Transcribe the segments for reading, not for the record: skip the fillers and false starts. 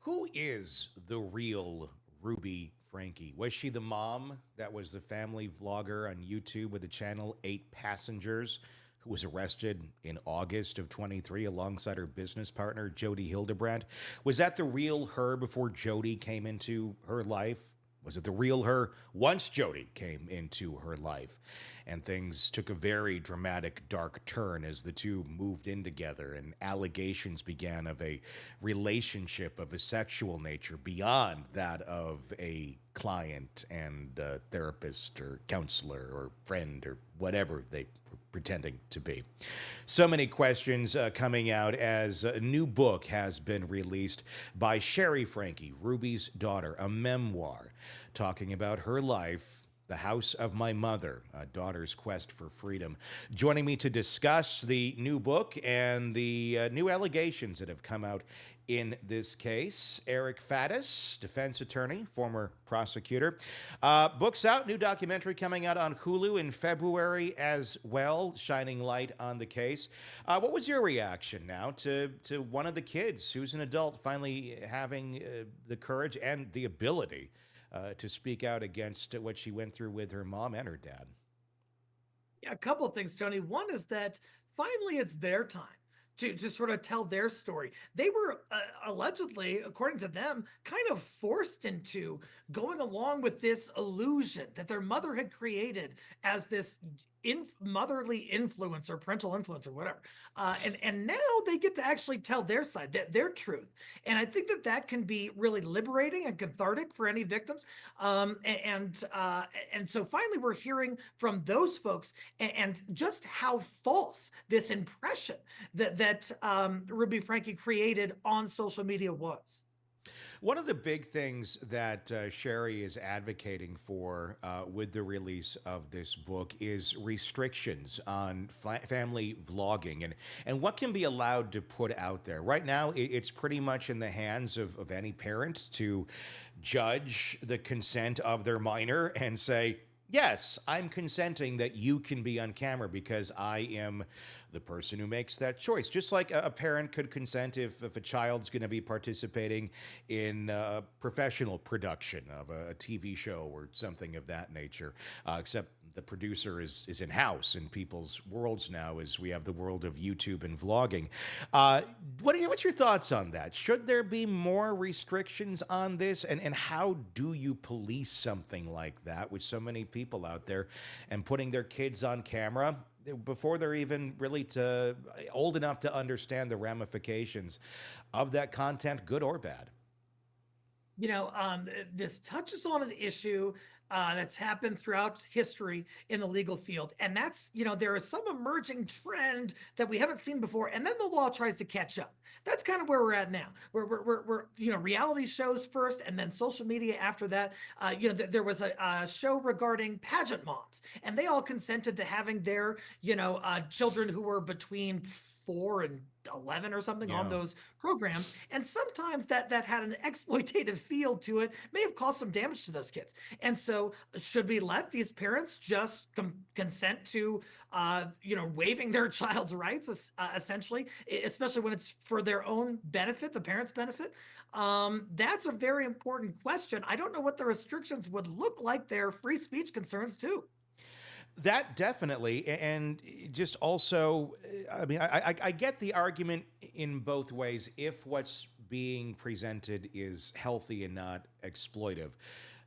Who is the real Ruby Franke? Was she the mom that was the family vlogger on YouTube with the channel 8 Passengers, who was arrested in August of 23 alongside her business partner, Jody Hildebrandt? Was that the real her before Jody came into her life? Was it the real her once Jody came into her life? And things took a very dramatic, dark turn as the two moved in together, and allegations began of a relationship of a sexual nature beyond that of a client and therapist or counselor or friend or whatever they were pretending to be. So many questions coming out as a new book has been released by Shari Franke, Ruby's daughter, a memoir talking about her life, the House of My Mother, a daughter's quest for freedom. Joining me to discuss the new book and the new allegations that have come out in this case, Eric Faddis, defense attorney, former prosecutor. Book's out, new documentary coming out on Hulu in February as well, shining light on the case. What was your reaction now to one of the kids who's an adult finally having the courage and the ability to speak out against what she went through with her mom and her dad? Yeah, a couple of things, Tony. One is that finally it's their time to sort of tell their story. They were allegedly, according to them, kind of forced into going along with this illusion that their mother had created as this motherly influence or parental influence or whatever. And now they get to actually tell their side, their truth. And I think that can be really liberating and cathartic for any victims. And so finally we're hearing from those folks and just how false this impression that Ruby Franke created on social media was. One of the big things that Shari is advocating for with the release of this book is restrictions on family vlogging and what can be allowed to put out there. Right now, it's pretty much in the hands of any parent to judge the consent of their minor and say, yes, I'm consenting that you can be on camera because I am the person who makes that choice. Just like a parent could consent if a child's going to be participating in a professional production of a TV show or something of that nature, except the producer is in-house in people's worlds now as we have the world of YouTube and vlogging. What's your thoughts on that? Should there be more restrictions on this? And how do you police something like that with so many people out there and putting their kids on camera before they're even really old enough to understand the ramifications of that content, good or bad? This touches on an issue that's happened throughout history in the legal field. And that's, there is some emerging trend that we haven't seen before. And then the law tries to catch up. That's kind of where we're at now. We're reality shows first and then social media after that. There was a show regarding pageant moms, and they all consented to having their, children who were between 4 and 11 or something on Yeah. those programs. And sometimes that had an exploitative feel to it, may have caused some damage to those kids. And so should we let these parents just consent to waiving their child's rights, essentially, especially when it's for their own benefit, the parents' benefit? That's a very important question. I don't know what the restrictions would look like. Their free speech concerns too. That definitely, and just also, I mean, I get the argument in both ways if what's being presented is healthy and not exploitive.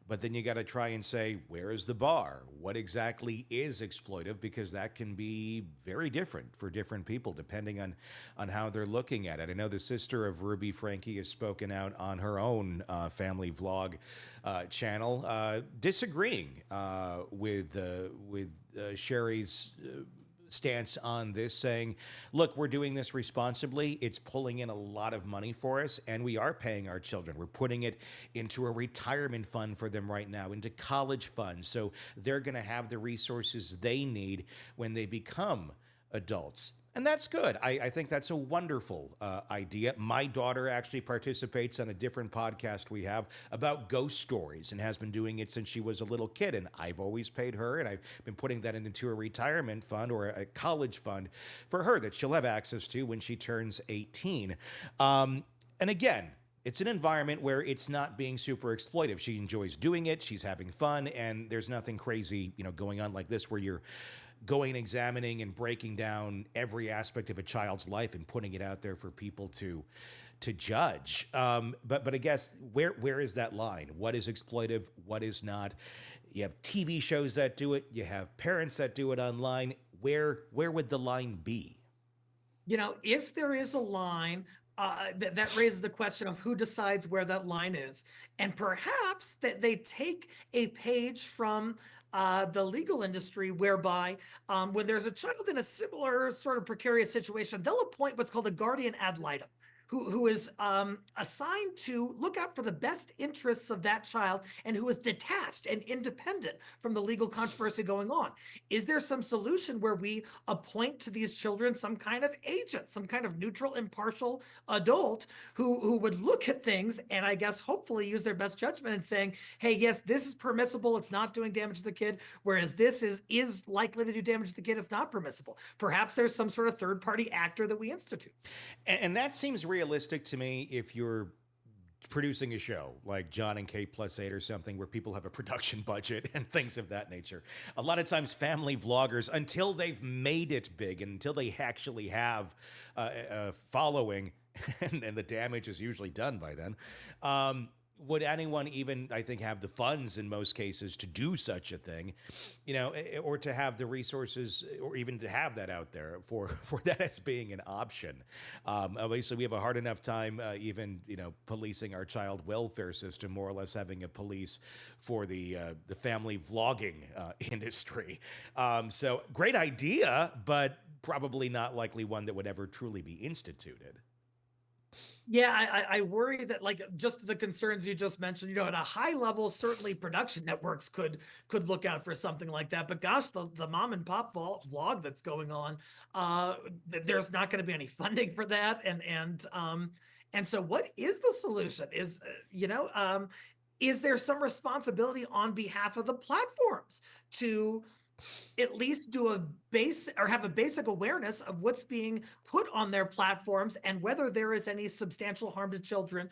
But then you got to try and say, where is the bar? What exactly is exploitive? Because that can be very different for different people depending on how they're looking at it. I know the sister of Ruby Franke has spoken out on her own family vlog channel, disagreeing with Shari's stance on this, saying, look, we're doing this responsibly. It's pulling in a lot of money for us, and we are paying our children. We're putting it into a retirement fund for them right now, into college funds. So they're going to have the resources they need when they become adults. And that's good. I think that's a wonderful idea. My daughter actually participates on a different podcast we have about ghost stories and has been doing it since she was a little kid. And I've always paid her, and I've been putting that into a retirement fund or a college fund for her that she'll have access to when she turns 18. And again, It's an environment where it's not being super exploitive. She enjoys doing it. She's having fun, and there's nothing crazy, going on like this where you're going, examining, and breaking down every aspect of a child's life and putting it out there for people to judge. But I guess where is that line? What is exploitive? What is not? You have TV shows that do it. You have parents that do it online. Where would the line be? If there is a line, that raises the question of who decides where that line is. And perhaps that they take a page from the legal industry, whereby when there's a child in a similar sort of precarious situation, they'll appoint what's called a guardian ad litem. Who is assigned to look out for the best interests of that child, and who is detached and independent from the legal controversy going on. Is there some solution where we appoint to these children some kind of agent, some kind of neutral, impartial adult who would look at things and, I guess, hopefully use their best judgment in saying, hey, yes, this is permissible, it's not doing damage to the kid, whereas this is likely to do damage to the kid, it's not permissible. Perhaps there's some sort of third-party actor that we institute. And that seems realistic to me if you're producing a show like John and Kate Plus 8 or something, where people have a production budget and things of that nature. A lot of times family vloggers, until they've made it big and until they actually have a following, and the damage is usually done by then, would anyone even, I think, have the funds in most cases to do such a thing, or to have the resources, or even to have that out there for that as being an option? Obviously, we have a hard enough time even, policing our child welfare system, more or less having a police for the family vlogging industry. So great idea, but probably not likely one that would ever truly be instituted. Yeah, I worry that, like, just the concerns you just mentioned, at a high level, certainly production networks could look out for something like that. But gosh, the mom and pop vlog that's going on, there's not going to be any funding for that. And so what is the solution? Is there some responsibility on behalf of the platforms to at least do a base, or have a basic awareness of what's being put on their platforms, and whether there is any substantial harm to children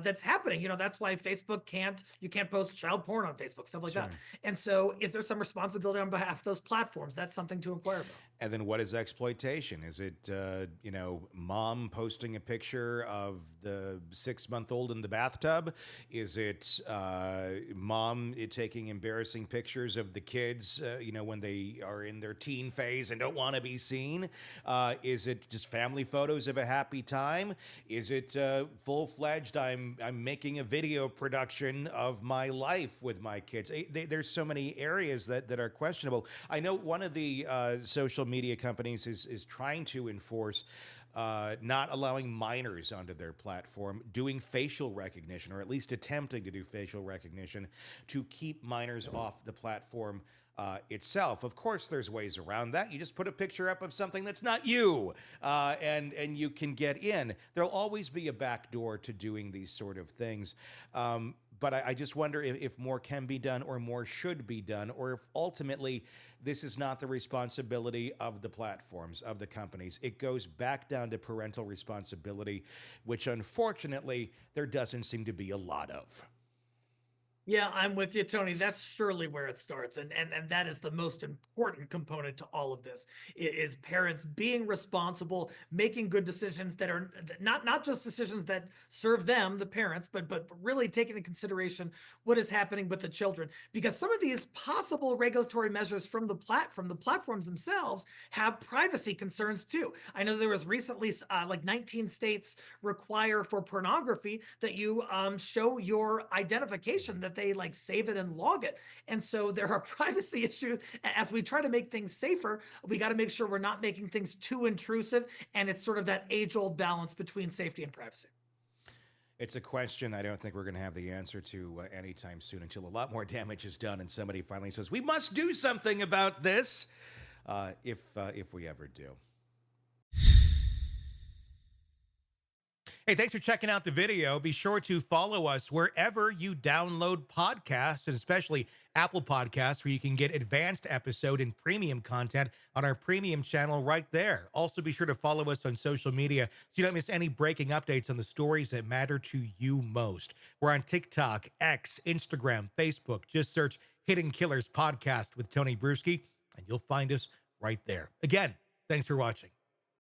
that's happening? That's why you can't post child porn on Facebook, stuff like Sure. that. And so is there some responsibility on behalf of those platforms? That's something to inquire about. And then what is exploitation? Is it, mom posting a picture of the 6-month-old in the bathtub? Is it mom taking embarrassing pictures of the kids, when they are in their teen phase and don't want to be seen? Is it just family photos of a happy time? Is it full-fledged, I'm making a video production of my life with my kids? There's so many areas that are questionable. I know one of the social media companies is trying to enforce not allowing minors onto their platform, doing facial recognition, or at least attempting to do facial recognition, to keep minors off the platform itself. Of course, there's ways around that. You just put a picture up of something that's not you, and you can get in. There'll always be a backdoor to doing these sort of things. But I just wonder if more can be done, or more should be done, or if ultimately this is not the responsibility of the platforms, of the companies. It goes back down to parental responsibility, which unfortunately there doesn't seem to be a lot of. Yeah, I'm with you, Tony. That's surely where it starts. And that is the most important component to all of this, is parents being responsible, making good decisions that are not just decisions that serve them, the parents, but really taking into consideration what is happening with the children. Because some of these possible regulatory measures from the platforms themselves have privacy concerns too. I know there was recently like 19 states require for pornography that you show your identification, that they like save it and log it. And so there are privacy issues. As we try to make things safer, we got to make sure we're not making things too intrusive. And it's sort of that age-old balance between safety and privacy. It's a question I don't think we're going to have the answer to anytime soon, until a lot more damage is done and somebody finally says, we must do something about this, if we ever do. Hey, thanks for checking out the video. Be sure to follow us wherever you download podcasts, and especially Apple Podcasts, where you can get advanced episode and premium content on our premium channel right there. Also, be sure to follow us on social media so you don't miss any breaking updates on the stories that matter to you most. We're on TikTok, X, Instagram, Facebook. Just search Hidden Killers Podcast with Tony Bruschi, and you'll find us right there. Again, thanks for watching.